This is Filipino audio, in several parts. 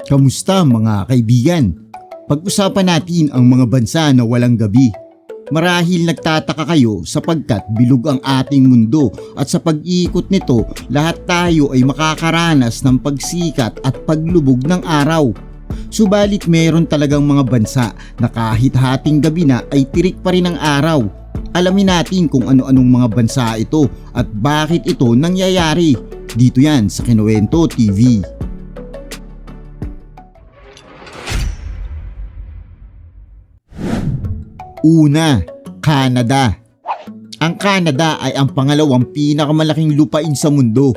Kamusta mga kaibigan? Pag-usapan natin ang mga bansa na walang gabi. Marahil nagtataka kayo sapagkat bilog ang ating mundo at sa pag-ikot nito lahat tayo ay makakaranas ng pagsikat at paglubog ng araw. Subalit meron talagang mga bansa na kahit hating gabi na ay tirik pa rin ang araw. Alamin natin kung ano-anong mga bansa ito at bakit ito nangyayari. Dito yan sa Kinuwento TV. Una, Canada. Ang Canada ay ang pangalawang pinakamalaking lupain sa mundo.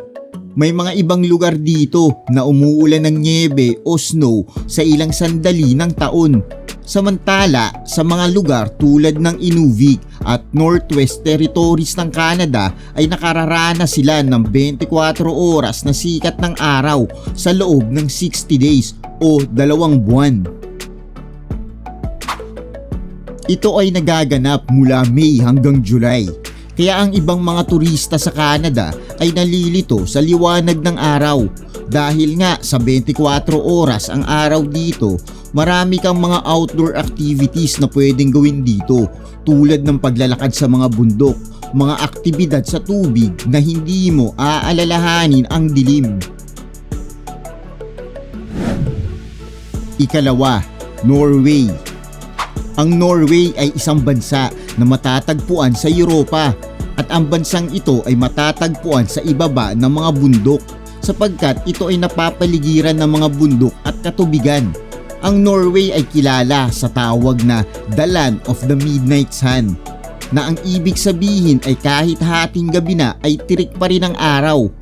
May mga ibang lugar dito na umuulan ng nyebe o snow sa ilang sandali ng taon. Samantala, sa mga lugar tulad ng Inuvik at Northwest Territories ng Canada ay nakararanas sila ng 24 oras na sikat ng araw sa loob ng 60 days o 2 buwan. Ito ay nagaganap mula May hanggang July. Kaya ang ibang mga turista sa Canada ay nalilito sa liwanag ng araw. Dahil nga sa 24 oras ang araw dito, marami kang mga outdoor activities na pwedeng gawin dito. Tulad ng paglalakad sa mga bundok, mga aktibidad sa tubig na hindi mo aalalahanin ang dilim. Ikalawa, Norway. Ang Norway ay isang bansa na matatagpuan sa Europa at ang bansang ito ay matatagpuan sa ibaba ng mga bundok sapagkat ito ay napapaligiran ng mga bundok at katubigan. Ang Norway ay kilala sa tawag na The Land of the Midnight Sun na ang ibig sabihin ay kahit hating gabi na ay tirik pa rin ang araw.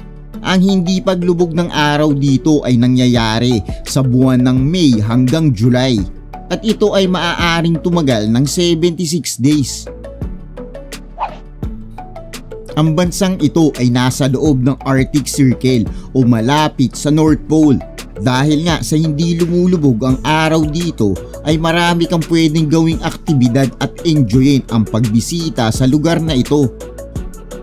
Ang hindi paglubog ng araw dito ay nangyayari sa buwan ng May hanggang July. At ito ay maaaring tumagal ng 76 days. Ang bansang ito ay nasa loob ng Arctic Circle o malapit sa North Pole. Dahil nga sa hindi lumulubog ang araw dito ay marami kang pwedeng gawing aktibidad at enjoyin ang pagbisita sa lugar na ito.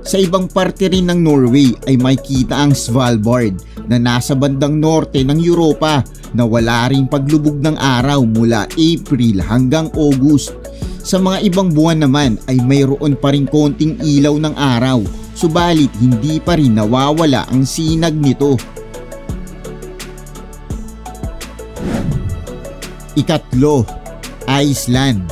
Sa ibang parte rin ng Norway ay makikita ang Svalbard na nasa bandang norte ng Europa na wala ring paglubog ng araw mula April hanggang August. Sa mga ibang buwan naman ay mayroon pa rin konting ilaw ng araw, subalit hindi pa rin nawawala ang sinag nito. Ikatlo, Iceland.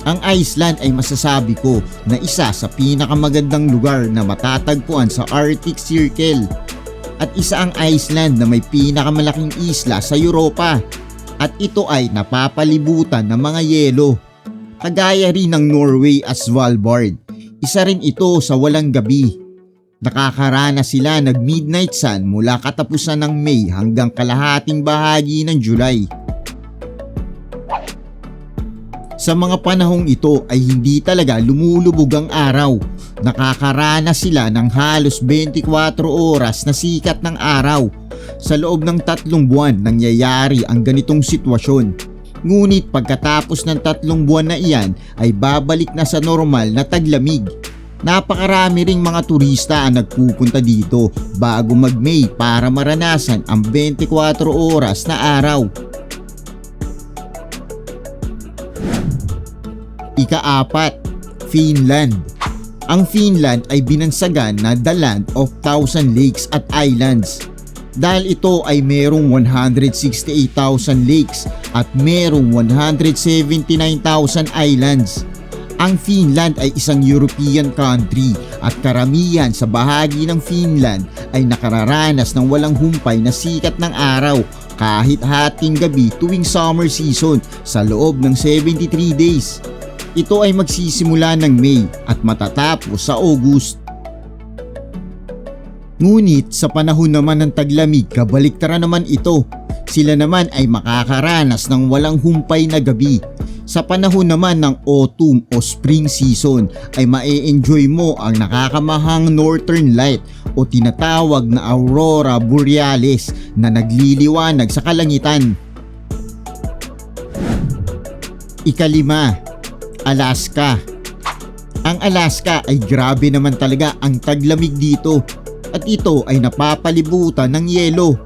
Ang Iceland ay masasabi ko na isa sa pinakamagandang lugar na matatagpuan sa Arctic Circle. At isa ang Iceland na may pinakamalaking isla sa Europa. At ito ay napapalibutan ng mga yelo. Kagaya rin ng Norway at Svalbard, isa rin ito sa walang gabi. Nakakaranas sila ng midnight sun mula katapusan ng May hanggang kalahating bahagi ng July. Sa mga panahong ito ay hindi talaga lumulubog ang araw. Nakakaranas sila ng halos 24 oras na sikat ng araw. Sa loob ng 3 buwan nangyayari ang ganitong sitwasyon. Ngunit pagkatapos ng 3 buwan na iyan ay babalik na sa normal na taglamig. Napakarami ring mga turista ang nagpupunta dito bago mag-May para maranasan ang 24 oras na araw. Ika-4, Finland. Ang Finland ay binansagan na The Land of Thousand Lakes at Islands dahil ito ay merong 168,000 lakes at merong 179,000 islands. Ang Finland ay isang European country at karamihan sa bahagi ng Finland ay nakararanas ng walang humpay na sikat ng araw kahit hating gabi tuwing summer season sa loob ng 73 days. Ito ay magsisimula ng May at matatapos sa August. Ngunit sa panahon naman ng taglamig, kabaliktaran naman ito. Sila naman ay makakaranas ng walang humpay na gabi. Sa panahon naman ng autumn o spring season ay ma-enjoy mo ang nakakamahang northern light o tinatawag na aurora borealis na nagliliwanag sa kalangitan. Ika-5, Alaska. Ang Alaska ay grabe naman talaga ang taglamig dito at ito ay napapalibutan ng yelo.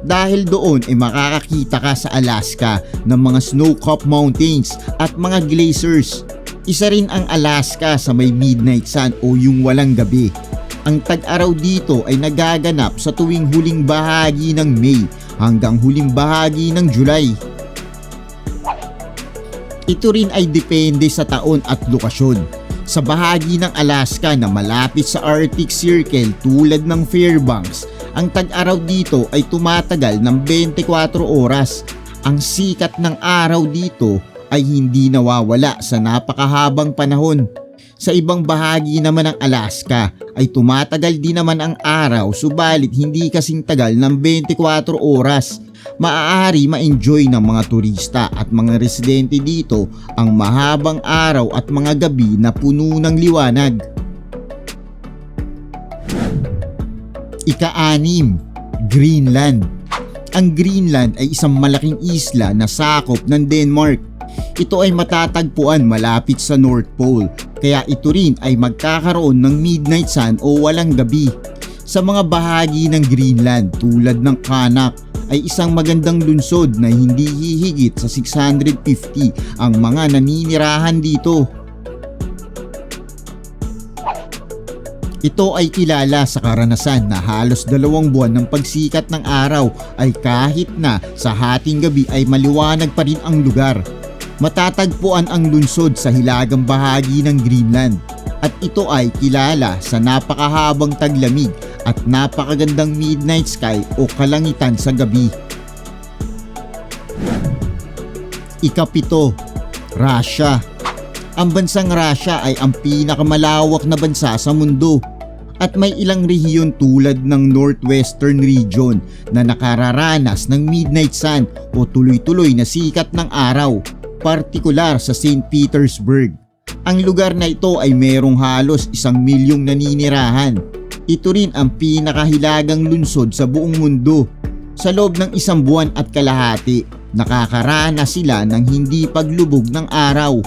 Dahil doon ay makakakita ka sa Alaska ng mga snow-capped mountains at mga glaciers. Isa rin ang Alaska sa may midnight sun o yung walang gabi. Ang tag-araw dito ay nagaganap sa tuwing huling bahagi ng May hanggang huling bahagi ng July. Ito rin ay depende sa taon at lokasyon. Sa bahagi ng Alaska na malapit sa Arctic Circle tulad ng Fairbanks, ang tag-araw dito ay tumatagal ng 24 oras. Ang sikat ng araw dito ay hindi nawawala sa napakahabang panahon. Sa ibang bahagi naman ng Alaska ay tumatagal din naman ang araw subalit hindi kasing tagal ng 24 oras. Maaari ma-enjoy ng mga turista at mga residente dito ang mahabang araw at mga gabi na puno ng liwanag. Ika-6, Greenland. Ang Greenland ay isang malaking isla na sakop ng Denmark. Ito ay matatagpuan malapit sa North Pole, kaya ito rin ay magkakaroon ng midnight sun o walang gabi. Sa mga bahagi ng Greenland tulad ng Qaanaaq ay isang magandang lungsod na hindi hihigit sa 650 ang mga naninirahan dito. Ito ay kilala sa karanasan na halos 2 buwan ng pagsikat ng araw ay kahit na sa hating gabi ay maliwanag pa rin ang lugar. Matatagpuan ang lungsod sa hilagang bahagi ng Greenland at ito ay kilala sa napakahabang taglamig at napakagandang midnight sky o kalangitan sa gabi. Ika-7, Russia. Ang bansang Russia ay ang pinakamalawak na bansa sa mundo at may ilang rehiyon tulad ng Northwestern Region na nakararanas ng midnight sun o tuloy-tuloy na sikat ng araw, partikular sa St. Petersburg. Ang lugar na ito ay merong halos 1 milyong naninirahan. Ito rin ang pinakahilagang lungsod sa buong mundo. Sa loob ng 1 buwan at kalahati, nakakaranas sila ng hindi paglubog ng araw.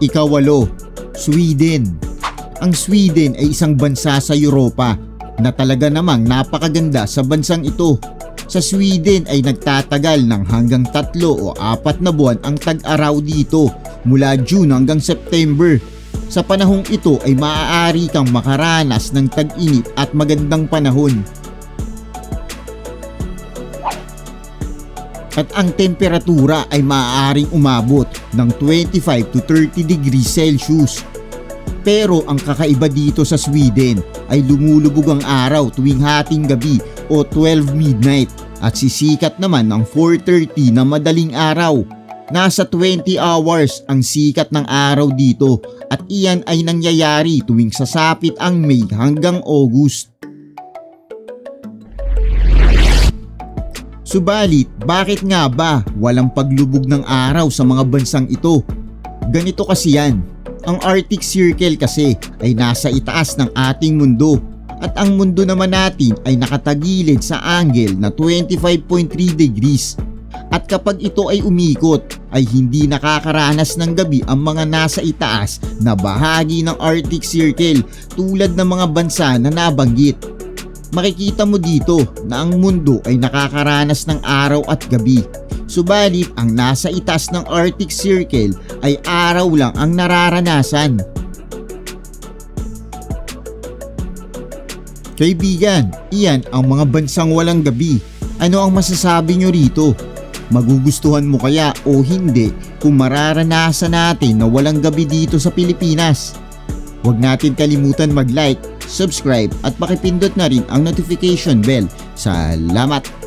Ika-8, Sweden. Ang Sweden ay isang bansa sa Europa na talaga namang napakaganda sa bansang ito. Sa Sweden ay nagtatagal ng hanggang 3 o 4 na buwan ang tag-araw dito mula June hanggang September. Sa panahong ito ay maaari kang makaranas ng tag-init at magandang panahon. At ang temperatura ay maaaring umabot ng 25 to 30 degrees Celsius. Pero ang kakaiba dito sa Sweden ay lumulubog ang araw tuwing hating gabi o 12 midnight at sisikat naman ng 4:30 na madaling araw. Nasa 20 hours ang sikat ng araw dito at iyan ay nangyayari tuwing sasapit ang May hanggang August. Subalit, bakit nga ba walang paglubog ng araw sa mga bansang ito? Ganito kasi yan. Ang Arctic Circle kasi ay nasa itaas ng ating mundo at ang mundo naman natin ay nakatagilid sa angle na 25.3 degrees. At kapag ito ay umikot ay hindi nakakaranas ng gabi ang mga nasa itaas na bahagi ng Arctic Circle tulad ng mga bansa na nabanggit. Makikita mo dito na ang mundo ay nakakaranas ng araw at gabi. Subalit ang nasa itaas ng Arctic Circle ay araw lang ang nararanasan. Kaibigan, iyan ang mga bansang walang gabi. Ano ang masasabi nyo rito? Magugustuhan mo kaya o hindi kung mararanasan natin na walang gabi dito sa Pilipinas? Huwag natin kalimutan mag-like, subscribe at pakipindot na rin ang notification bell. Salamat!